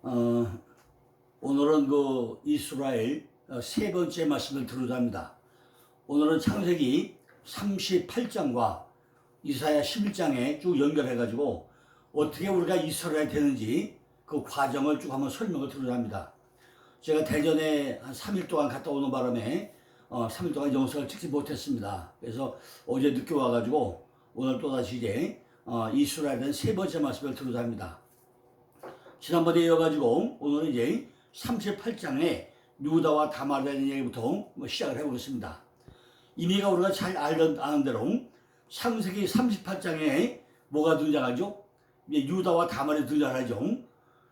어, 오늘은 그 이스라엘 세 번째 말씀을 들으려 합니다. 오늘은 창세기 38장과 이사야 11장에 쭉 연결해가지고 어떻게 우리가 이스라엘 되는지 그 과정을 쭉 한번 설명을 들으려 합니다. 제가 대전에 한 3일 동안 갔다 오는 바람에 3일 동안 영상을 찍지 못했습니다. 그래서 어제 늦게 와가지고 오늘 또다시 이제 이스라엘은 세 번째 말씀을 들으려 합니다. 지난번에 이어가지고 오늘은 이제 38장에 유다와 다말에 대한 얘기부터 시작을 해보겠습니다. 이미가 우리가 잘 아는 대로 창세기 38장에 뭐가 등장하죠? 유다와 다말이 등장하죠.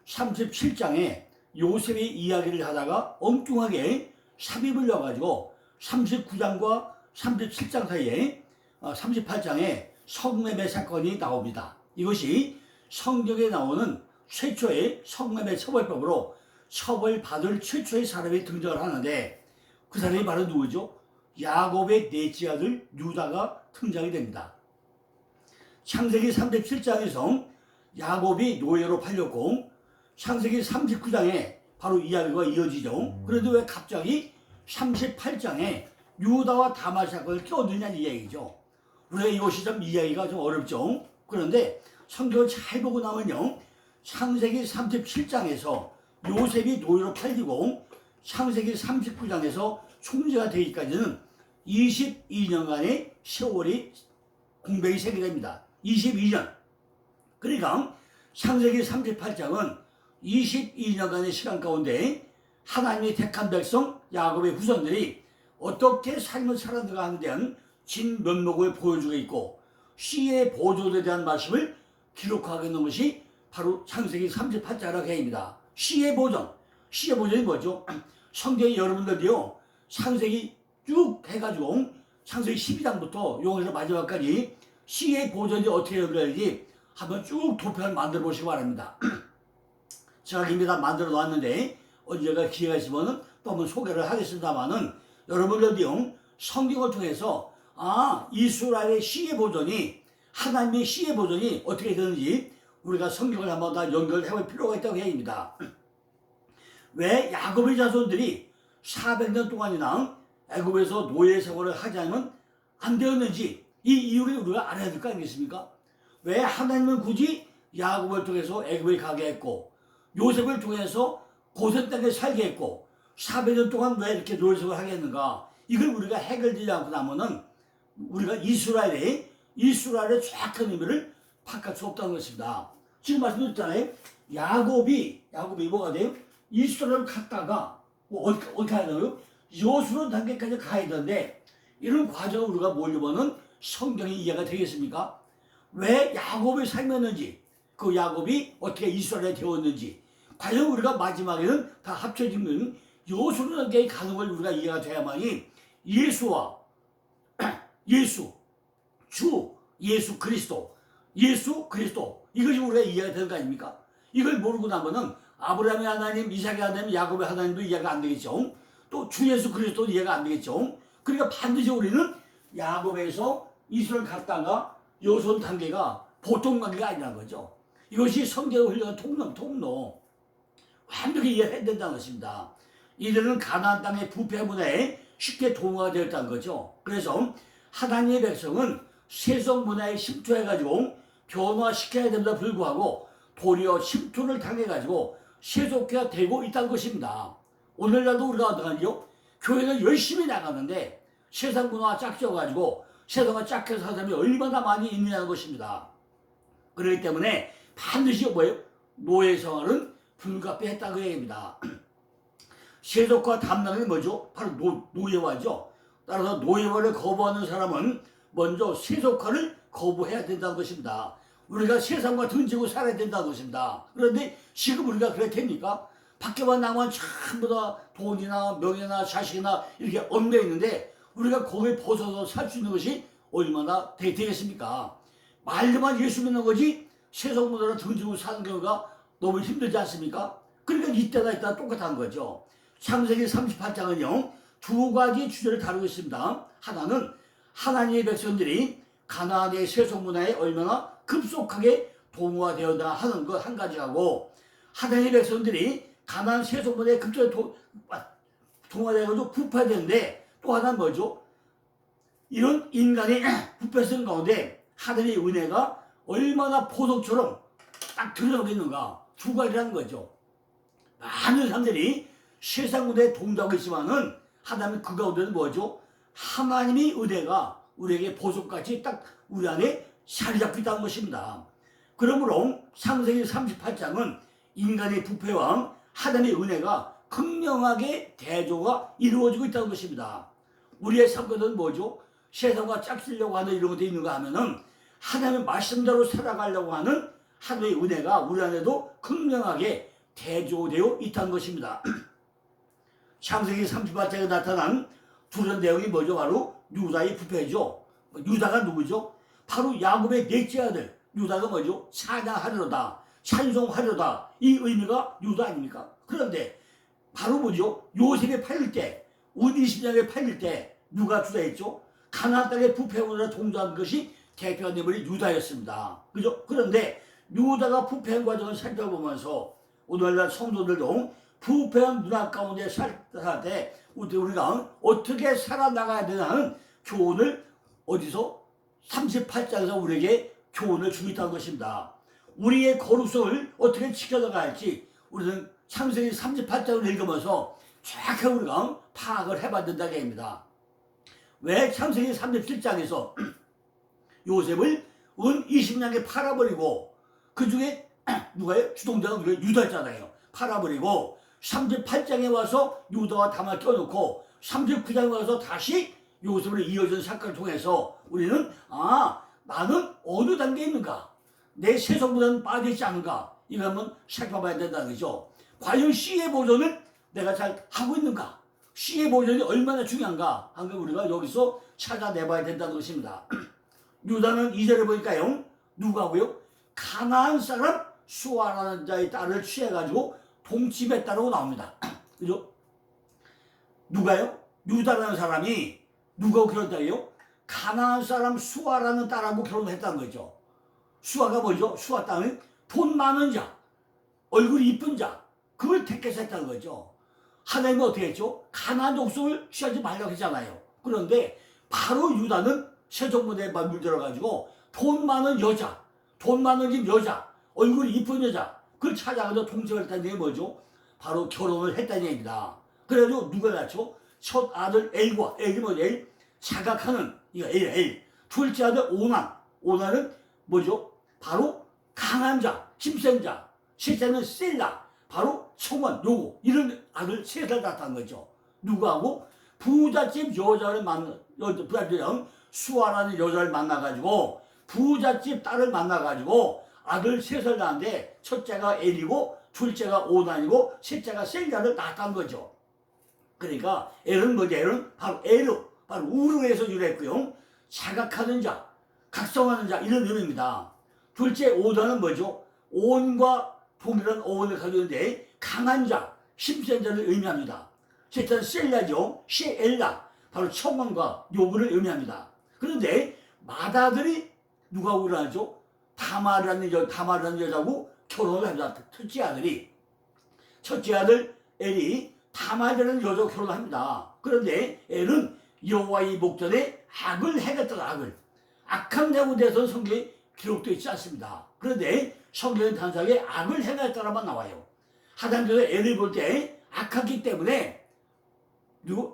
37장에 요셉의 이야기를 하다가 엉뚱하게 삽입을 넣어가지고 39장과 37장 사이에 38장에 성매매 사건이 나옵니다. 이것이 성경에 나오는 최초의 성매매 처벌법으로 처벌받을 최초의 사람이 등장을 하는데 그 사람이 바로 누구죠? 야곱의 넷째 아들 유다가 등장이 됩니다. 창세기 37장에서 야곱이 노예로 팔렸고 창세기 39장에 바로 이야기가 이어지죠. 그런데 왜 갑자기 38장에 유다와 다말 사건을 껴넣느냐는 이야기죠. 우리가 이것이 좀 이야기가 좀 어렵죠. 그런데 성경을 잘 보고 나면요, 창세기 37장에서 요셉이 노예로 팔리고 창세기 39장에서 총재가 되기까지는 22년간의 세월이 공백이 생기됩니다. 22년. 그러니까 창세기 38장은 22년간의 시간 가운데 하나님이 택한 백성 야곱의 후손들이 어떻게 삶을 살아가는가 하는 데한 진면목을 보여주고 있고 씨의 보존에 대한 말씀을 기록하고 있는 것이 바로 창세기 38장이라고 합니다. 씨의 보존. 씨의 보존이 뭐죠? 성경이 여러분들이요, 창세기 쭉 해가지고 창세기 12장부터 용에서 마지막까지 씨의 보존이 어떻게 연결되는지 한번 쭉 도표를 만들어 보시기 바랍니다. 제가 이미 다 만들어 놨는데 언제가 기회가 있으면 또 한번 소개를 하겠습니다만은 여러분들이요, 성경을 통해서 이스라엘의 씨의 보존이, 하나님의 씨의 보존이 어떻게 되는지 우리가 성경을 한번 다 연결해 볼 필요가 있다고 해야합니다. 왜 야곱의 자손들이 400년 동안이나 애굽에서 노예 생활을 하지 않으면 안 되었는지 이 이유를 우리가 알아야 될 거 아니겠습니까? 왜 하나님은 굳이 야곱을 통해서 애굽에 가게 했고 요셉을 통해서 고센 땅에 살게 했고 400년 동안 왜 이렇게 노예 생활을 하게 했는가? 이걸 우리가 해결되지 않고 나면은 우리가 이스라엘의 정확한 의미를 파악할 수 없다는 것입니다. 지금 말씀드렸잖아요. 야곱이 뭐가 돼요? 이스라엘을 갔다가 어떻게 하야 돼요? 여수론 단계까지 가야 되는데 이런 과정을 우리가 모르면은 성경이 이해가 되겠습니까? 왜 야곱이 살면는지, 그 야곱이 어떻게 이스라엘에 되었는지, 과연 우리가 마지막에는 다 합쳐지는 여수론 단계에 가는 걸 우리가 이해가 돼야만이 예수 그리스도 이것이 우리가 이해가 되는 거 아닙니까? 이걸 모르고 나면은 아브라함의 하나님, 이삭의 하나님, 야곱의 하나님도 이해가 안 되겠죠. 또 주 예수 그리스도도 이해가 안 되겠죠. 그러니까 반드시 우리는 야곱에서 이스라엘 갔다가 여손 단계가 보통 관계가 아니라는 거죠. 이것이 성경을 흘려간 통로. 완벽히 이해해야 된다는 것입니다. 이들은 가나안 땅의 부패 문화에 쉽게 동화가 되었다는 거죠. 그래서 하나님의 백성은 세속 문화에 침투해가지고 변화시켜야 된다 불구하고 도리어 침투를 당해가지고 세속화가 되고 있다는 것입니다. 오늘날도 우리가 어떡하죠? 교회는 열심히 나가는데 세상 문화가 짝져가지고 세상과 짝해서 사는 사람이 얼마나 많이 있느냐는 것입니다. 그렇기 때문에 반드시 뭐예요? 노예 생활은 불가피했다고 얘기합니다. 세속화 담당이 뭐죠? 바로 노예화죠. 따라서 노예화를 거부하는 사람은 먼저 세속화를 거부해야 된다는 것입니다. 우리가 세상과 등지고 살아야 된다는 것입니다. 그런데 지금 우리가 그래 됩니까? 밖에만 나가면 전부 다 돈이나 명예나 자식이나 이렇게 얽매 있는데 우리가 거기에 벗어서 살 수 있는 것이 얼마나 되겠습니까? 말로만 예수 믿는 거지 세상 문화로 등지고 사는 경우가 너무 힘들지 않습니까? 그러니까 이때나 똑같은 거죠. 창세기 38장은요, 두 가지 주제를 다루고 있습니다. 하나는 하나님의 백성들이 가나안의 세속 문화에 얼마나 급속하게 동화되었나 하는 것 한 가지하고, 하나님의 백성들이 가나안 세속문에 급속히 동화되어가지고 부패되는데, 또 하나는 뭐죠? 이런 인간의 부패성 가운데 하나님의 은혜가 얼마나 보석처럼 딱 드러나고 있는가, 두 가지라는 거죠. 많은 사람들이 세상 무대에 동조하고 있지만은 하나님 그 가운데는 뭐죠? 하나님의 은혜가 우리에게 보석같이 딱 우리 안에 자리 잡고 있다는 것입니다. 그러므로 창세기 38장은 인간의 부패와 하나님의 은혜가 극명하게 대조가 이루어지고 있다는 것입니다. 우리의 삶은 뭐죠? 세상과 짝지려고 하는 이런 것도 있는가 하면은 하나님의 말씀대로 살아가려고 하는 하나님의 은혜가 우리 안에도 극명하게 대조되어 있다는 것입니다. 창세기 38장에 나타난 두려운 내용이 뭐죠? 바로 유다의 부패죠. 유다가 누구죠? 바로 야곱의 넷째 아들. 유다가 뭐죠? 찬양하려다, 찬송하려다, 이 의미가 유다 아닙니까? 그런데 바로 뭐죠? 요셉이 팔릴 때, 온 20년에 팔릴 때 누가 주도했죠? 가나안 땅의 부패원으로 동조한 것이 대표한 인물이 유다였습니다. 그죠? 그런데 유다가 부패한 과정을 살펴보면서 오늘날 성도들도 부패한 문화 가운데 살 때 우리가 어떻게 살아나가야 되냐는 교훈을 어디서 38장에서 우리에게 교훈을 주고 있다는 것입니다. 우리의 거룩성을 어떻게 지켜나가야 할지 우리는 창세기 38장을 읽으면서 정확하게 우리가 파악을 해봐야 된다는 얘기입니다. 왜 창세기 37장에서 요셉을 은 20년에 팔아버리고 그 중에 누가요? 주동자가 우리가 유다잖아요. 팔아버리고 38장에 와서 유다와 다말 껴놓고 39장에 와서 다시 요셉을 이어진 사건을 통해서 우리는 나는 어느 단계에 있는가? 내 세속보다는 빠져있지 않은가? 이거 한번 살펴봐야 된다는 거죠. 과연 씨의 보존을 내가 잘 하고 있는가? 씨의 보존이 얼마나 중요한가? 하는 걸 우리가 여기서 찾아내봐야 된다는 것입니다. 유다는 2절에 보니까요. 누가고요? 가나안 사람 수아라는 자의 딸을 취해가지고 동침했다고 나옵니다. 그죠? 누가요? 유다라는 사람이 누가 결혼했다고요? 가나안 사람 수아라는 딸하고 결혼했다는 거죠. 수아가 뭐죠? 수아 땅은 돈 많은 자, 얼굴이 이쁜 자, 그걸 택해서 했다는 거죠. 하나님은 어떻게 했죠? 가나안 족속을 취하지 말라고 했잖아요. 그런데 바로 유다는 세속문에 물들어가지고 돈 많은 여자, 돈 많은 집 여자, 얼굴이 이쁜 여자, 그걸 찾아가서 동침을 했다는 게 뭐죠? 바로 결혼을 했다는 얘기입니다. 그래가지고 누가 낳죠? 첫 아들 엘과, 엘이 뭐죠? 엘? 자각하는, 이거 엘. 둘째 아들 오난, 오난은 뭐죠? 바로 강한 자, 힘센 자. 셋째는 셀라, 바로 청원, 요고, 이런 아들 셋을 낳았다는 거죠. 누구하고? 부잣집 여자를 부잣집 수아라는 여자를 만나가지고 부잣집 딸을 만나가지고 아들 셋을 낳았는데 첫째가 엘이고 둘째가 오난이고 셋째가 셀라를 낳았다는 거죠. 그러니까 엘은 뭐죠? 엘은 바로 에르, 바로 우르에서 유래했고요. 자각하는 자, 각성하는 자, 이런 의미입니다. 둘째 오난은 뭐죠? 온과 동일한 어원을 가지고 있는데 강한 자, 힘센 자를 의미합니다. 셋째는 셀라죠. 셰엘라, 바로 청원과 요구를 의미합니다. 그런데 맏아들이 누가 우라하죠? 다말이라는 여자고 결혼을 합니다. 첫째 아들 엘이 다말이라는 여자고 결혼을 합니다. 그런데 엘은 여호와의 목전에 악을 행했던 악을, 악한 내용에 대해서는 성경에 기록되어 있지 않습니다. 그런데 성경의 단상에 악을 행했다라만 나와요. 하나님께서 엘을 볼 때 악하기 때문에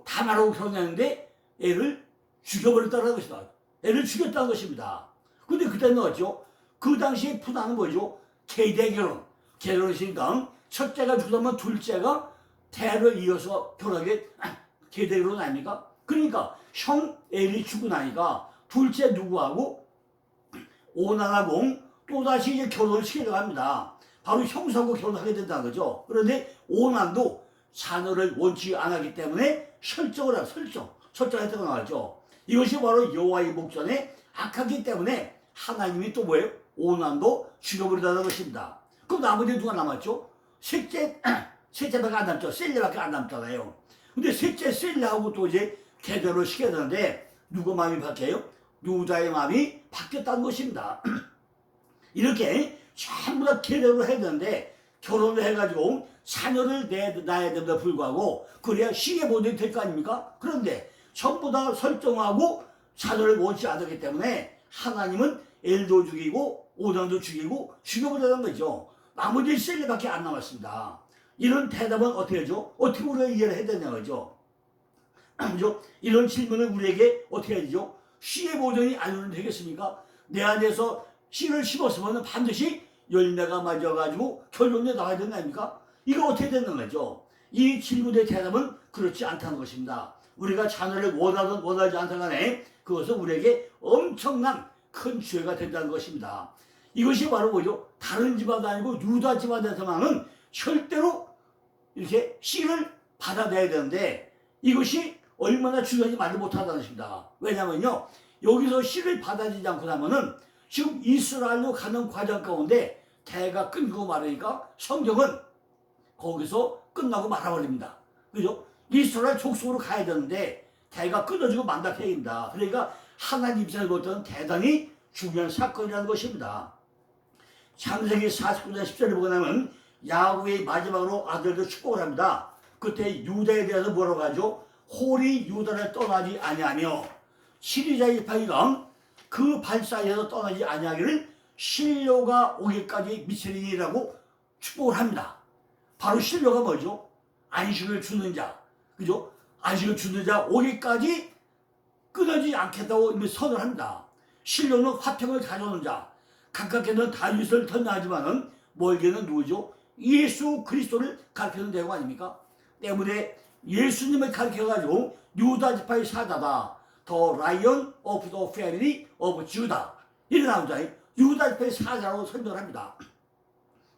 다말하고 결혼했는데 엘을 죽여버렸다는 것이다. 애를 죽였다는 것입니다. 근데 그때는 어쩌죠? 그 당시에 푸나는 뭐죠? 계대결혼. 결혼식이니까 첫째가 죽으면 둘째가 대를 이어서 결혼하게 계대결혼 아닙니까? 그러니까 형 엘이 죽고 나니까 둘째 누구하고 오난하고 또다시 이제 결혼을 시키려고 합니다. 바로 형사하고 결혼하게 된다는 거죠. 그런데 오난도 자녀를 원치 않았기 때문에 설정했다고 나왔죠. 이것이 바로 여호와의 목전에 악하기 때문에 하나님이 또 뭐예요? 오난도 죽여버리다는 것입니다. 그럼 나머지 누가 남았죠? 셋째밖에 안 남죠. 셀레밖에 안 남잖아요. 근데 셋째 셀레하고 또 이제 계절을 시켜야 되는데 누구 마음이 바뀌어요? 유다의 마음이 바뀌었다는 것입니다. 이렇게 전부 다 계절을 해야 되는데 결혼을 해가지고 자녀를 낳아야 됨에도 불구하고 그래야 시계보전이 될 거 아닙니까? 그런데 전부 다 설정하고 자녀를 원치 않았기 때문에 하나님은 엘도 죽이고 오당도 죽이고 죽여버리는 거죠. 나머지 셀레밖에 안 남았습니다. 이런 대답은 어떻게 하죠? 어떻게 우리가 이해를 해야 되냐 거죠. 그죠? 이런 질문을 우리에게 어떻게 해야 되죠? 씨의 보존이 아니면 되겠습니까? 내 안에서 씨를 심었으면 반드시 열매가 맞아가지고 결론이 나와야 되는 거 아닙니까? 이거 어떻게 되는 거죠? 이 질문의 대답은 그렇지 않다는 것입니다. 우리가 자녀를 원하든 원하지 않든 간에 그것은 우리에게 엄청난 큰 죄가 된다는 것입니다. 이것이 바로 뭐죠? 다른 집안도 아니고 유다 집안에서만은 절대로 이렇게 씨를 받아내야 되는데 이것이 얼마나 중요한지 말을 못하다는 것입니다. 왜냐면요, 여기서 씨를 받아들이지 않고 나면은 지금 이스라엘로 가는 과정 가운데 대가 끊고 말하니까 성경은 거기서 끝나고 말아버립니다. 그죠? 이스라엘 족속으로 가야 되는데 대가 끊어지고 만다 해입니다. 그러니까 하나님 입장에서 볼 때는 대단히 중요한 사건이라는 것입니다. 창세기 49장 10절에 보게 되면 야곱의 마지막으로 아들들 축복을 합니다. 그때 유다에 대해서 뭐라고 하죠? 홀이 유다를 떠나지 아니하며 시리자의 파이가 그 발 사이에서 떠나지 아니하기를 신료가 오기까지 미치리니라고 축복을 합니다. 바로 신료가 뭐죠? 안식을 주는 자, 그죠? 안식을 주는 자 오기까지 끊어지지 않겠다고 이미 선을 합니다. 신료는 화평을 가져오는 자, 가깝게는 다윗을 턴하지만은 멀게는 누구죠? 예수 그리스도를 가르치는 대우 아닙니까? 때문에 예수님을 가르쳐가지고 유다 지파의 사자다. The Lion of the Family of Judah. 이렇게 나오잖아요. 유다 지파의 사자라고 설명을 합니다.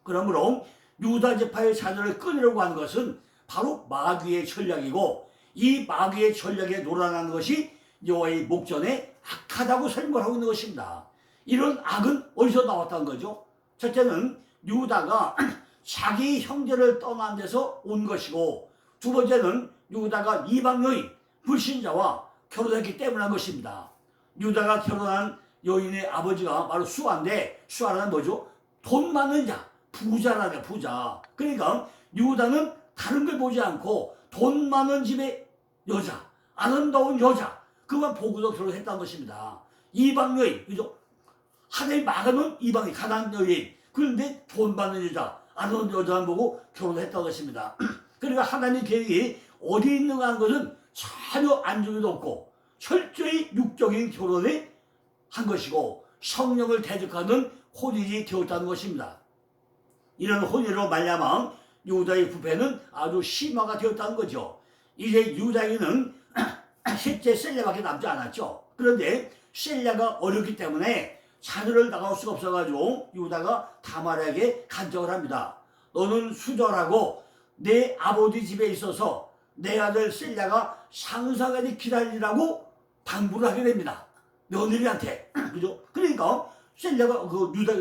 그러므로 유다 지파의 자녀를 끊으려고 하는 것은 바로 마귀의 전략이고 이 마귀의 전략에 놀아나는 것이 여호와의 목전에 악하다고 설명을 하고 있는 것입니다. 이런 악은 어디서 나왔다는 거죠? 첫째는 유다가 자기 형제를 떠난 데서 온 것이고 두 번째는 유다가 이방 여인 불신자와 결혼했기 때문에 한 것입니다. 유다가 결혼한 여인의 아버지가 바로 수아인데 수아는 뭐죠? 돈 많은 자, 부자라네 부자. 그러니까 유다는 다른 걸 보지 않고 돈 많은 집의 여자, 아름다운 여자 그만 보고도 결혼했다는 것입니다. 이방 여인, 그죠? 하나님 막아놓은 이방인, 가난한 여인. 그런데 돈 받는 여자, 아름다운 여자만 보고 결혼했다는 것입니다. 그러니까 하나님 계획이 어디 있는가 하는 것은 전혀 안중에도 없고 철저히 육적인 결혼을 한 것이고 성령을 대적하는 혼인이 되었다는 것입니다. 이런 혼인으로 말미암아 유다의 부패는 아주 심화가 되었다는 거죠. 이제 유다에는 셋째 셀레밖에 남지 않았죠. 그런데 셀레가 어렵기 때문에 자녀를 낳을 수가 없어가지고 유다가 다말에게 간청을 합니다. 너는 수절하고 내 아버지 집에 있어서 내 아들 셀레가 상상하니 기다리라고 당부를 하게 됩니다. 며느리한테. 그죠? 그러니까 셀레가 그 유다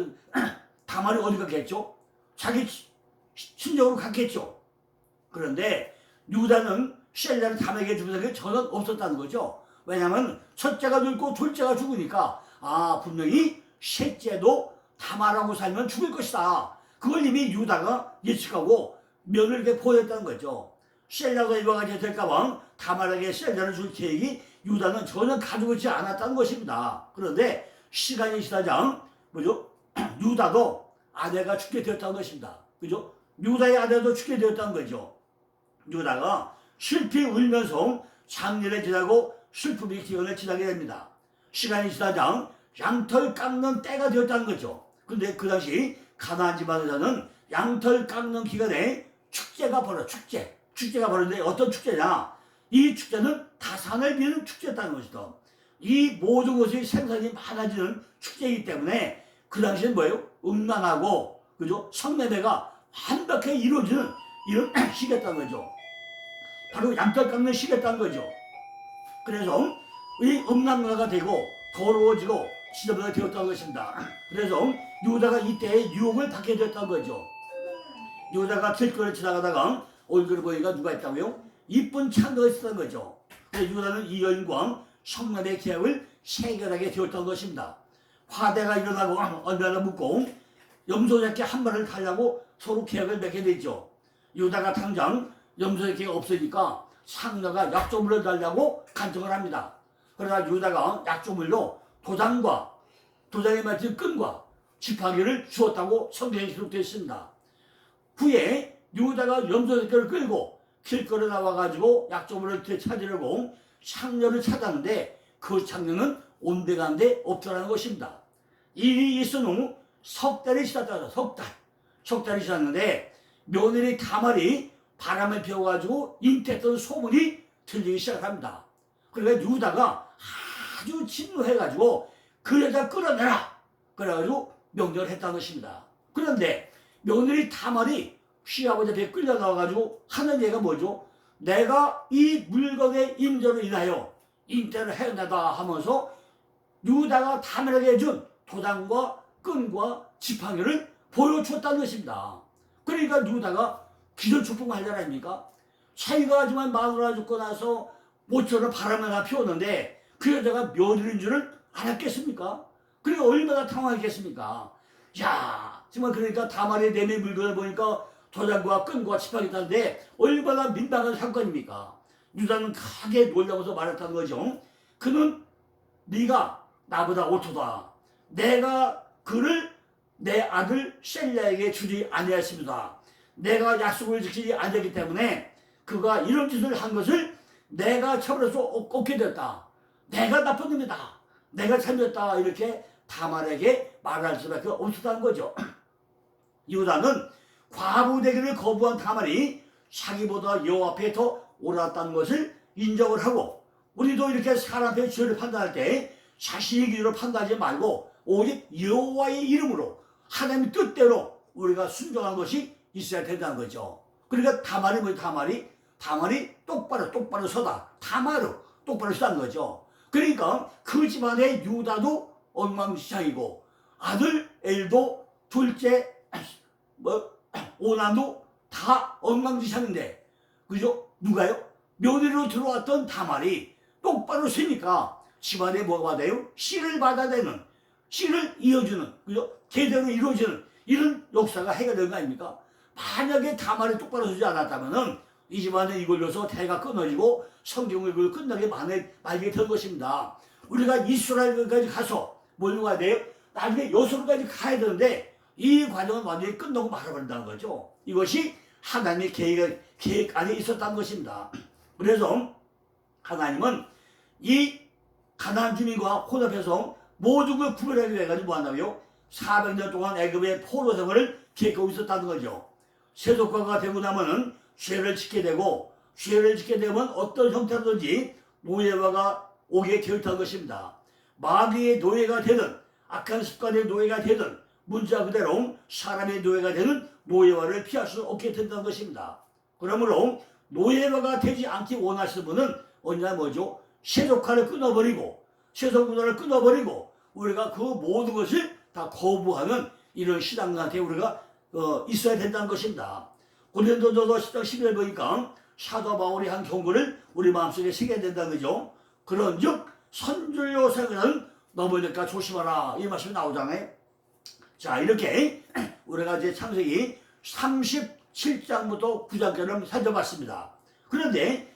다말이 어디 갔겠죠? 자기 친정으로 갔겠죠. 그런데 유다는 셀레를 다말에게 주는 생각이 전혀 없었다는 거죠. 왜냐하면 첫째가 늙고 둘째가 죽으니까 분명히 셋째도 다말하고 살면 죽을 것이다. 그걸 이미 유다가 예측하고 며느리에게 보냈다는 거죠. 셀레가 이와 같이 될까봐 다말에게 셀레를 줄 계획이 유다는 전혀 가지고 있지 않았다는 것입니다. 그런데 시간이 지나자 뭐죠? 유다도 아내가 죽게 되었다는 것입니다. 그죠? 유다의 아내도 죽게 되었다는 거죠. 유다가 슬피 울면서 장례를 지나고 슬픔의 기간을 지나게 됩니다. 시간이 지나자 양털 깎는 때가 되었다는 거죠. 근데 그 당시 가나안 집안에서는 양털 깎는 기간에 축제가 축제가 벌어졌는데 어떤 축제냐? 이 축제는 다산을 비는 축제였다는 것이다. 이 모든 것이 생산이 많아지는 축제이기 때문에 그 당시엔 뭐예요? 음란하고 그죠? 성매매가 완벽하게 이루어지는 이런 시기였다는 거죠. 바로 양털 깎는 시기였다는 거죠. 그래서 이 음란가가 되고 더러워지고 지저분하게 되었다는 것입니다. 그래서 유다가 이때에 유혹을 받게 되었다는 거죠. 유다가 길거리를 지나가다가 얼굴을 보니까 누가 있다고요? 이쁜 창녀가 있었던 거죠. 그래서 유다는 이 여인과 성남의 계약을 체결하게 되었던 것입니다. 화대가 일어나고 얼마나 묻고 염소새끼 한 마리를 달라고 서로 계약을 맺게 되죠. 유다가 당장 염소새끼가 없으니까 상녀가 약조물을 달라고 간청을 합니다. 그러나 유다가 약조물로 도장에 맞은 끈과 지팡이를 주었다고 성경에 기록되어 있습니다. 후에 유다가 염소새끼를 끌고 길거리에 나와가지고 약조물을 찾으려고 창녀를 찾았는데 그 창녀는 온데간데 없더라는 것입니다. 이 일이 있은 후 석 달이 지났다. 석 달이 지났는데 며느리 다말이 바람을 피워가지고 잉태했던 소문이 들리기 시작합니다. 그러니까 유다가 아주 진노해가지고 그 여자 끌어내라. 그래가지고 명령을 했다는 것입니다. 그런데 며느리 다말이 시아버지 앞에 끌려 나와가지고 하는 얘기가 뭐죠? 내가 이 물건의 임조로 인하여 잉태를 해내다 하면서 유다가 다말에게 준 도장과 끈과 지팡이를 보여줬다는 것입니다. 그러니까 유다가 기절축복을 하려고 합니까? 자기가 하지만 마누라 죽고 나서 모처럼 바람을 하나 피웠는데 그 여자가 며느리인 줄을 알았겠습니까? 그러니까 얼마나 당황했겠습니까? 야, 정말 그러니까 다말의 내내 물건을 보니까 도장과 끈과 지팡이 있다는데 얼마나 민망한 사건입니까? 유다는 크게 놀라면서 말했다는 거죠. 그는 네가 나보다 옳도다. 내가 그를 내 아들 셀라에게 주지 아니하였습니다. 내가 약속을 지키지 않았기 때문에 그가 이런 짓을 한 것을 내가 처벌할 수 없게 됐다. 내가 나쁜 놈이다. 내가 잘못했다. 이렇게 다말에게 말할 수밖에 없었다는 거죠. 유다는 과부 되기를 거부한 다말이 자기보다 여호와 앞에 더 옳았다는 것을 인정을 하고, 우리도 이렇게 사람 앞에 죄를 판단할 때 자신의 기준으로 판단하지 말고 오직 여호와의 이름으로 하나님의 뜻대로 우리가 순종하는 것이 있어야 된다는 거죠. 그러니까 다말이 뭐예요? 다말이 똑바로 서다. 다말로 똑바로 서다는 거죠. 그러니까 그 집안의 유다도 엉망진창이고 아들 엘도 둘째 오난도 다 엉망진창인데, 그죠? 누가요? 며느리로 들어왔던 다말이 똑바로 서니까 집안에 뭐가 돼요? 씨를 받아내는, 씨를 이어주는, 그죠? 제대로 이루어지는 이런 역사가 해결된 거 아닙니까? 만약에 다말이 똑바로 서지 않았다면은 이 집안에 이걸로서 대가 끊어지고 성경을 이걸 끝나게 말게 될 것입니다. 우리가 이스라엘까지 가서 뭘로 가야 돼요? 나중에 여수로까지 가야 되는데 이 과정은 완전히 끝나고 말아버린다는 거죠. 이것이 하나님의 계획 안에 있었다는 것입니다. 그래서 하나님은 이 가나안 주민과 혼합해서 모든 걸 구별하기 위해 가지고 뭐 한다고요? 400년 동안 애굽의 포로 생활을 계획하고 있었다는 거죠. 세속화가 되고 나면은 죄를 짓게 되고, 죄를 짓게 되면 어떤 형태로든지 노예화가 오게 되어 있다는 것입니다. 마귀의 노예가 되든 악한 습관의 노예가 되든 문자 그대로 사람의 노예가 되는 노예화를 피할 수 없게 된다는 것입니다. 그러므로 노예화가 되지 않기 원하시는 분은 언제나 뭐죠? 세속화를 끊어버리고, 세속 문화를 끊어버리고 우리가 그 모든 것을 다 거부하는 이런 신앙한테 우리가 있어야 된다는 것입니다. 고린도전서 10장 11절 보니까 사도 바울이 한 경고를 우리 마음속에 새겨야 된다는 거죠. 그런즉 선줄요 생각은 넘어질까 조심하라, 이 말씀이 나오잖아요. 자, 이렇게 우리가 이제 창세기 37장부터 9장까지를 살펴봤습니다. 그런데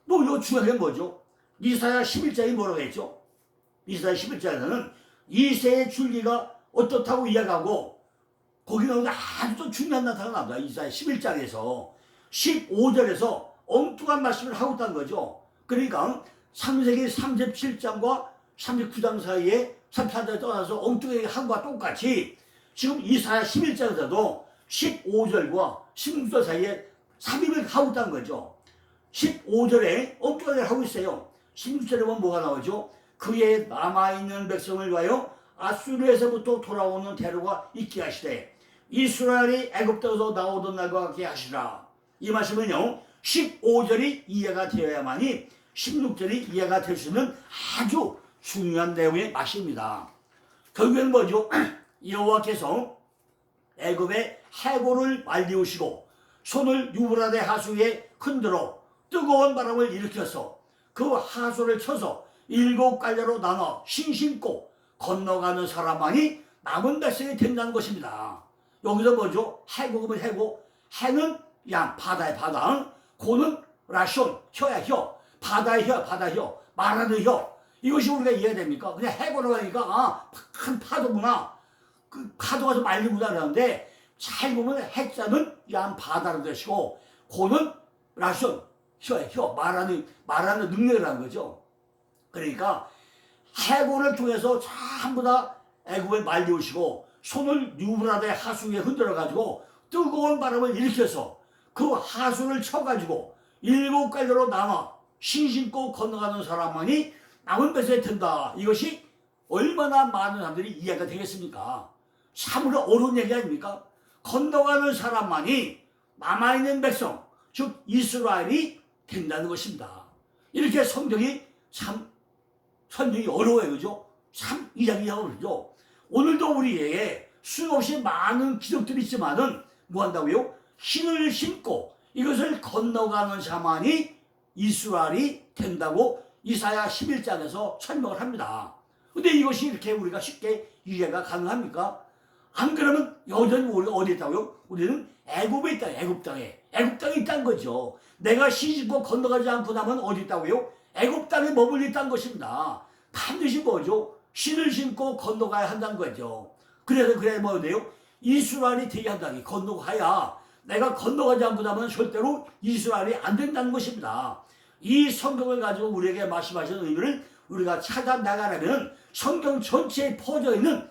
또 요 중요한 게 뭐죠? 이사야 11장이 뭐라고 했죠? 이사야 11장에는 이새의 줄기가 어떻다고 이야기하고, 거기는 아주 또 중요한 나타가 나옵니다. 이사야 11장에서 15절에서 엉뚱한 말씀을 하고 있다는 거죠. 그러니까 창세기 37장과 39장 사이에 34장 떠나서 엉뚱하게 한 것과 똑같이 지금 이사야 11장에서도 15절과 16절 사이에 삽입을 하고 있다는 거죠. 15절에 엉뚱하게 하고 있어요. 16절에 보면 뭐가 나오죠? 그의 남아있는 백성을 위하여 아수르에서부터 돌아오는 대로가 있게 하시되 이스라엘이 애굽에서 나오던 날과 같게 하시라. 이 말씀은요 15절이 이해가 되어야만이 16절이 이해가 될 수 있는 아주 중요한 내용의 말씀입니다. 결국에는 뭐죠? 여호와께서 애굽의 해골을 말리우시고 손을 유브라데 하수에 흔들어 뜨거운 바람을 일으켜서 그 하수를 쳐서 7갈래로 나눠 신심고 건너가는 사람만이 남은 백성이 된다는 것입니다. 여기서 뭐죠? 해고면 해고. 해는 양, 바다의 바다. 고는 라숀, 혀야 혀. 바다의 혀, 바다의 혀. 말하는 혀. 이것이 우리가 이해가 됩니까? 그냥 해고라고 하니까, 아, 큰 파도구나. 그 파도가 좀 말리구나 그러는데, 잘 보면 해자는 양 바다라는 것이고, 고는 라숀, 혀야 혀. 말하는 능력이라는 거죠. 그러니까, 해고를 통해서 전부 다 애굽을 말리우시고, 손을 유브라데 하수에 흔들어가지고, 뜨거운 바람을 일으켜서, 그 하수를 쳐가지고, 7갈래로 나눠 신신고 건너가는 사람만이 남은 뱃에 든다. 이것이 얼마나 많은 사람들이 이해가 되겠습니까? 참으로 어려운 얘기 아닙니까? 건너가는 사람만이 남아있는 백성, 즉 이스라엘이 된다는 것입니다. 이렇게 성경이 참 설명이 어려워요. 그죠? 참 이야기하고 그러죠. 오늘도 우리에게 수없이 많은 기적들이 있지만은 뭐 한다고요? 신을 신고 이것을 건너가는 자만이 이스라엘이 된다고 이사야 11장에서 설명을 합니다. 근데 이것이 이렇게 우리가 쉽게 이해가 가능합니까? 안 그러면 여전히 우리가 어디 있다고요? 우리는 애굽에 있다. 애굽 땅에 있다는 거죠. 내가 시집고 건너가지 않고 나면 어디 있다고요? 애굽 땅에 머물러 있다는 것입니다. 반드시 뭐죠? 신을 신고 건너가야 한다는 거죠. 그래서 그래 뭐예요? 이스라엘이 되게 한다니 건너가야 내가 건너가지 않고 나면 절대로 이스라엘이 안 된다는 것입니다. 이 성경을 가지고 우리에게 말씀하시는 의미를 우리가 찾아 나가려면 성경 전체에 퍼져 있는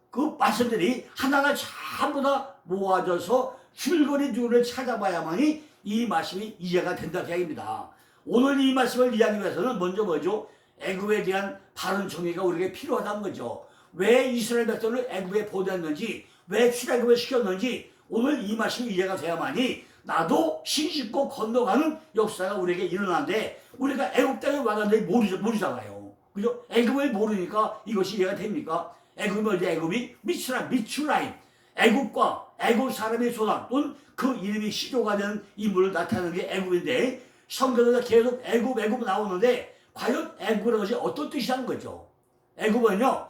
그 말씀들이 하나가 전부 다 모아져서 줄거리 줄을 찾아봐야만이 이 말씀이 이해가 된다는 이야기입니다. 오늘 이 말씀을 이해하기 위해서는 먼저 뭐죠? 애굽에 대한 바른 정의가 우리에게 필요하다는 거죠. 왜 이스라엘 백성을 애굽에 보냈는지, 왜 출애굽을 시켰는지 오늘 이 말씀이 이해가 돼야만이 나도 신심고 건너가는 역사가 우리에게 일어나는데 우리가 애굽 땅에 와가는데 모르잖아요. 그죠? 애굽을 모르니까 이것이 이해가 됩니까? 애굽이 어디 애굽이? 미츠라임. 애굽과 애굽 사람의 조상 또는 그 이름이 시조가 되는 인물을 나타내는 게 애굽인데 성경에서 계속 애굽 나오는데 과연 애굽이라는 것이 어떤 뜻이라는 거죠? 애굽은요,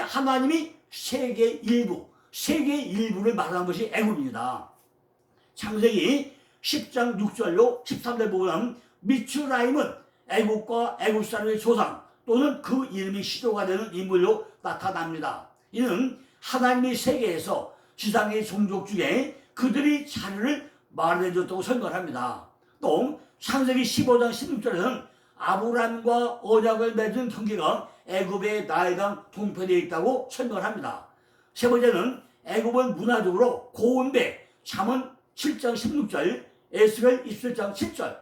하나님이 세계의 일부를 말하는 것이 애굽입니다. 창세기 10장 6절로 13절 보면 미츠라임은 애굽과 애굽 사람의 조상 또는 그 이름이 시조가 되는 인물로 나타납니다. 이는 하나님이 세계에서 지상의 종족 중에 그들이 자료를 말해줬다고 설명합니다. 또 창세기 15장 16절에는 아브람과 언약을 맺은 경계가 애굽의 나일강 동편에 있다고 설명합니다. 세 번째는 애굽은 문화적으로 고운배, 잠언 7장 16절, 에스겔 27장 10절,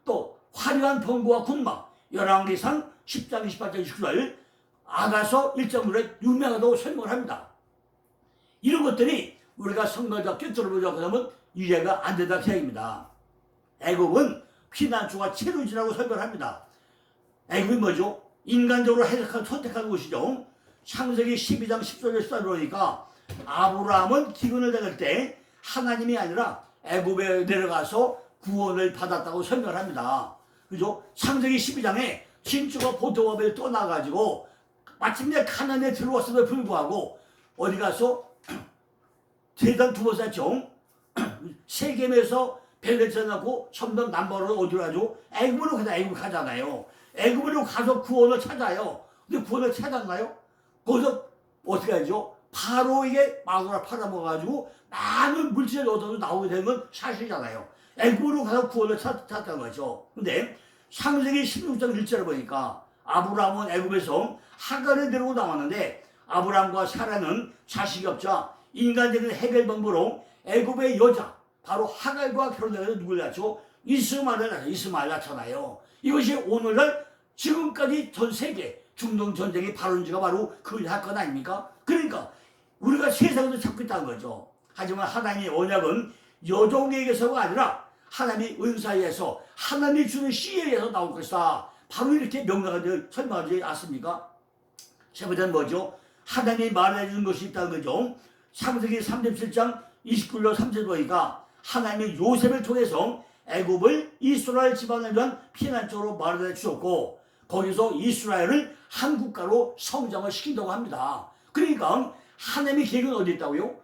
또 화려한 병거와 군마, 열왕기상 10장 28장 29절, 아가서 1장으로 유명하다고 설명합니다. 이런 것들이 우리가 성경적 꿰뚫어보자고 하면 이해가 안 된다는 이야기입니다. 애굽은 피난처가 체류지라고 설명합니다. 애굽이 뭐죠? 인간적으로 선택한 곳이죠. 창세기 12장 10절에 써보니까 아브라함은 기근을 당할 때 하나님이 아니라 애굽에 내려가서 구원을 받았다고 설명합니다. 그죠? 창세기 12장에 진주가 보통업에 떠나가지고 마침내 가나안에 들어왔음에도 불구하고 어디 가서 대단 두 번 쌓죠. 세겜에서 벨레트에 낳고 점점 남바로 어디로 가죠? 애굽으로 가잖아요. 애굽으로 가서 구원을 찾아요. 근데 구원을 찾았나요? 거기서 어떻게 하죠? 바로에게 마누라 팔아먹어가지고 많은 물질을 얻어서 나오게 되는 건 사실이잖아요. 애굽으로 가서 구원을 찾았다는 거죠. 근데 창세기 16장 1절을 보니까 아브라함은 애굽에서 하갈을 데리고 나왔는데 아브라함과 사라는 자식이 없자 인간적인 해결 방법으로 애굽의 여자 바로 하갈과 결혼해서 누굴 낳죠? 이스마엘 낳잖아요. 이것이 오늘날 지금까지 전 세계 중동 전쟁의 발원지가 바로 그 사건 아닙니까? 그러니까 우리가 세상에서 잡고 있다는 거죠. 하지만 하나님의 언약은 여종에게서가 아니라 하나님의 은사에서 하나님이 주는 씨에 의해서 나올 것이다. 바로 이렇게 명랑하게 설명하지 않습니까? 세 번째는 뭐죠? 하나님이 말해주는 것이 있다는 거죠. 창세기 37장 29절 30절 보니까 하나님이 요셉을 통해서 애굽을 이스라엘 집안을 위한 피난처로 마련해 주셨고 거기서 이스라엘을 한 국가로 성장을 시킨다고 합니다. 그러니까 하나님의 계획은 어디 있다고요?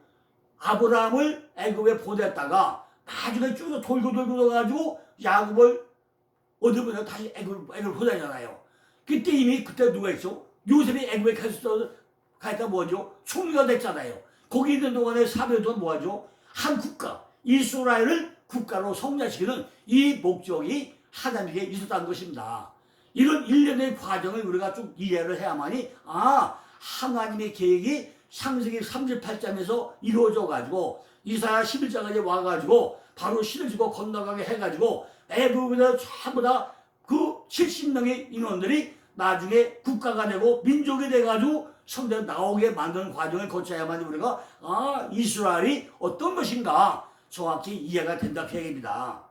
아브라함을 애굽에 보냈다가 나중에 쭉 돌고 가지고 야곱을 어디 보내서 다시 애굽을 보내잖아요. 그때 이미 그때 누가 있어? 요셉이 애굽에 가니까 뭐죠? 총리가 됐잖아요. 거기 있는 동안에 4년 동안 뭐하죠? 한 국가, 이스라엘을 국가로 성장시키는 이 목적이 하나님께 있었다는 것입니다. 이런 일련의 과정을 우리가 쭉 이해를 해야만이 하나님의 계획이 창세기 38장에서 이루어져 가지고 이사야 11장까지 와가지고 바로 신을 지고 건너가게 해가지고 애굽에서 전부 다 그 70명의 인원들이 나중에 국가가 되고 민족이 돼가지고 성대에 나오게 만드는 과정을 거쳐야만 우리가 이스라엘이 어떤 것인가 정확히 이해가 된다 그 얘기입니다.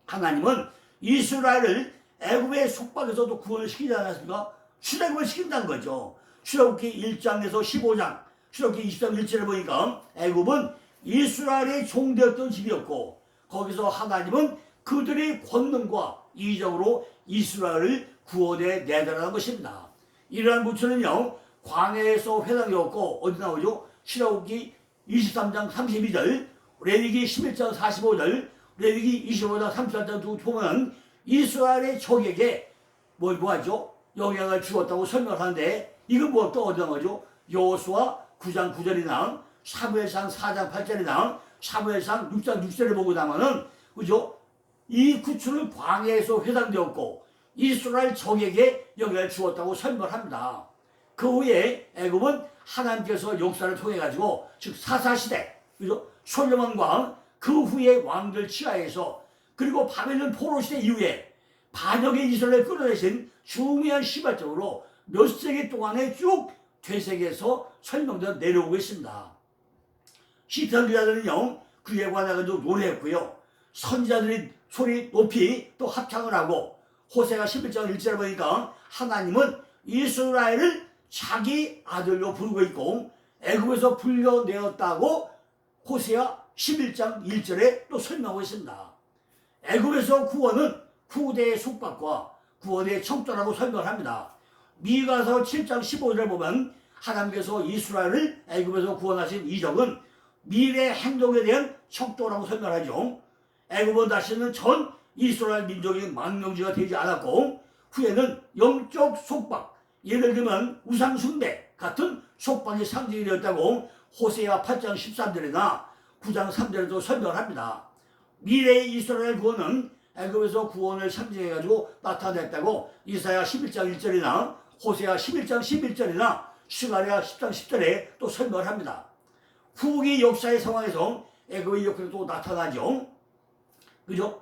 하나님은 이스라엘을 애굽의 속박에서도 구원을 시키지 않았습니까? 출애굽을 시킨다는 거죠. 출애굽기 1장에서 15장, 출애굽기 20장 1절에 보니까 애굽은 이스라엘의 종되었던 집이었고 거기서 하나님은 그들의 권능과 이적으로 이스라엘을 구원해 내달라는 것입니다. 이러한 부처는요 광야에서 회당되었고 어디 나오죠? 출애굽기 23장 32절, 레위기 11장 45절, 레위기 25장 34장 보면 이스라엘의 적에게 뭐하죠? 영향을 주었다고 설명하는데 이건 뭐 또 어디 나오죠? 여호수아 9장 9절이나 사무엘상 4장 8절이나 사무엘상 6장 6절을 보고 나면은 그죠? 이 구출은 광야에서 회상되었고 이스라엘 적에게 영향을 주었다고 설명합니다. 그 후에 애굽은 하나님께서 역사를 통해 가지고 즉 사사시대 그죠? 솔로몬과 그 후에 왕들 치하에서 그리고 바벨론 포로 시대 이후에 반역의 이스라엘을 끌어내신 중요한 시발적으로 몇 세기 동안에 쭉 되새겨서 설명되어 내려오고 있습니다. 시편 기자들은요 그에 관해서 노래했고요. 선지자들이 소리 높이 또 합창을 하고 호세가 11장 1절에 보니까 하나님은 이스라엘을 자기 아들로 부르고 있고 애굽에서 불려내었다고 호세아 11장 1절에 또 설명하고 있습니다. 애굽에서 구원은 후대의 속박과 구원의 척도라고 설명합니다. 미가서 7장 15절을 보면 하나님께서 이스라엘을 애굽에서 구원하신 이적은 미래 행동에 대한 척도라고 설명하죠. 애굽은 다시는 전 이스라엘 민족이 망명지가 되지 않았고 후에는 영적 속박, 예를 들면 우상숭배 같은 속박이 상징이 되었다고 호세아 8장 13절이나 9장 3절에도 설명합니다. 미래의 이스라엘 구원은 애굽에서 구원을 상징해가지고 나타냈다고 이사야 11장 1절이나 호세아 11장 11절이나 스가랴 10장 10절에 또 설명합니다. 후기 역사의 상황에서 애굽의 역할이 또 나타나죠. 그죠?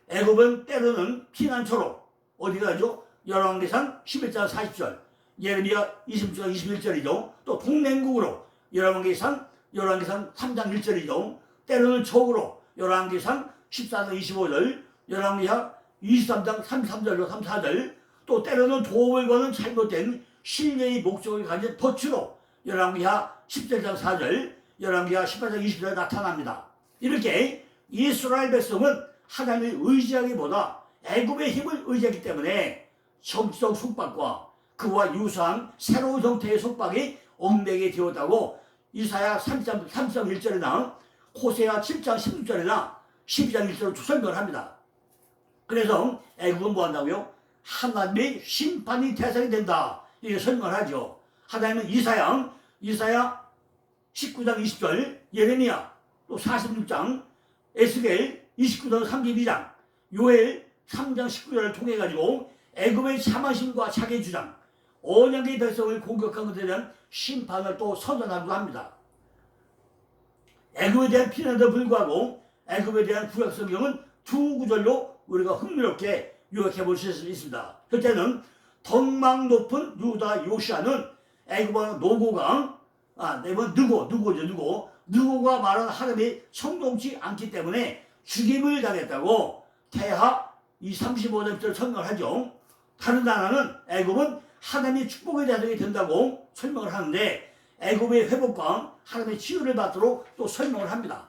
애굽은 때로는 피난처로 어디 가죠? 열왕기상 11장 40절, 예레미야 20장 21절이죠. 또 동맹국으로 열왕기상 3장 1절이죠. 때로는 적으로 열왕기상 14장 25절, 열왕기상 23장 33절로 34절, 또 때로는 도움을 거는 잘못된 신뢰의 목적을 가진 덫으로 열왕기하 17장 4절, 열왕기하 18장 20절에 나타납니다. 이렇게 이스라엘 백성은 하나님을 의지하기보다 애굽의 힘을 의지하기 때문에 정치적 속박과 그와 유사한 새로운 형태의 속박이 얽매게 되었다고 이사야 3장 1절이나 호세아 7장 16절이나 12장 1절로 설명합니다. 그래서 애굽은 뭐 한다고요? 하나님의 심판이 대상이 된다. 이렇게 설명을 하죠. 하나님은 이사야 19장 20절, 예레미야 또 46장, 에스겔 29장 32장, 요엘 3장 19절을 통해 가지고 애굽의 참하심과 자기 주장, 언약의 백성을 공격한 것에 대한 심판을 또 선언하기도 합니다. 애굽에 대한 피난에도 불구하고 애굽에 대한 구약 성경은 두 구절로 우리가 흥미롭게 요약해 볼 수 있습니다. 첫째는 덕망 높은 유다 요시아는 애굽왕 노고가 느고가 말한 하나님이 성동치 않기 때문에 죽임을 당했다고 태하 35절부터 설명을 하죠. 다른 하나는 애굽은 하나님의 축복의 대상이 된다고 설명을 하는데 애굽의 회복과 하나님의 치유를 받도록 또 설명을 합니다.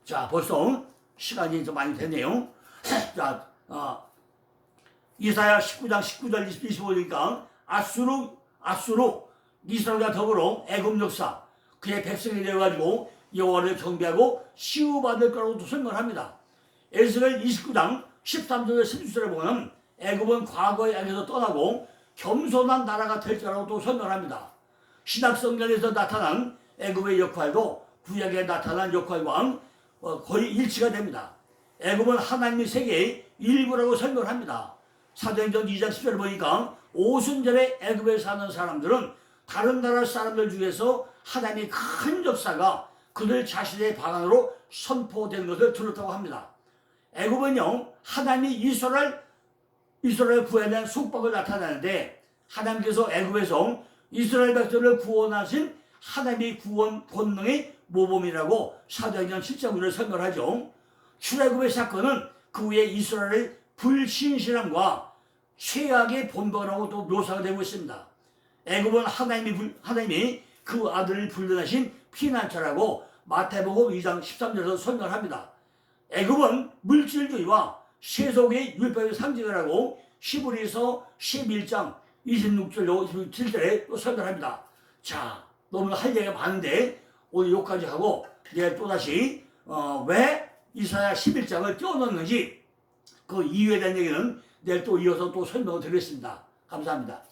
자, 벌써 시간이 좀 많이 됐네요. 자, 이사야 19장 19절 25절이니까 아수로 이스라엘과 더불어 애굽 역사, 그의 백성이 되어가지고 여호와를 경배하고 시우받을 거라고 설명합니다. 에스겔 29장 13절에 16절에 보면 애굽은 과거의 악에서 떠나고 겸손한 나라가 될 거라고 또 설명합니다. 신약 성경에서 나타난 애굽의 역할도 구약에 나타난 역할과 거의 일치가 됩니다. 애굽은 하나님의 세계의 일부라고 설명합니다. 사도행전 2장 10절을 보니까 오순절에 애굽에 사는 사람들은 다른 나라 사람들 중에서 하나님의 큰 역사가 그들 자신의 방안으로 선포되는 것을 들었다고 합니다. 애굽은요, 하나님이 이스라엘 구해야 되는 속박을 나타내는데 하나님께서 애굽에서 이스라엘 백성을 구원하신 하나님의 구원 본능의 모범이라고 사도행전 7장 9절을 설명하죠. 출애굽의 사건은 그 후에 이스라엘의 불신실함과 최악의 본보라고 또 묘사가 되고 있습니다. 애굽은 하나님이 그 아들을 불러내신 피난처라고 마태복음 2장 13절에서 설명합니다. 애굽은 물질주의와 세속의 율법의 상징을 하고 히브리서 11장 26절로 27절에 또 설명합니다. 자, 너무 할 얘기가 많은데 오늘 여기까지 하고 내가 또다시 왜 이사야 11장을 띄워넣는지 그 이유에 대한 얘기는 내일 또 이어서 또 설명을 드리겠습니다. 감사합니다.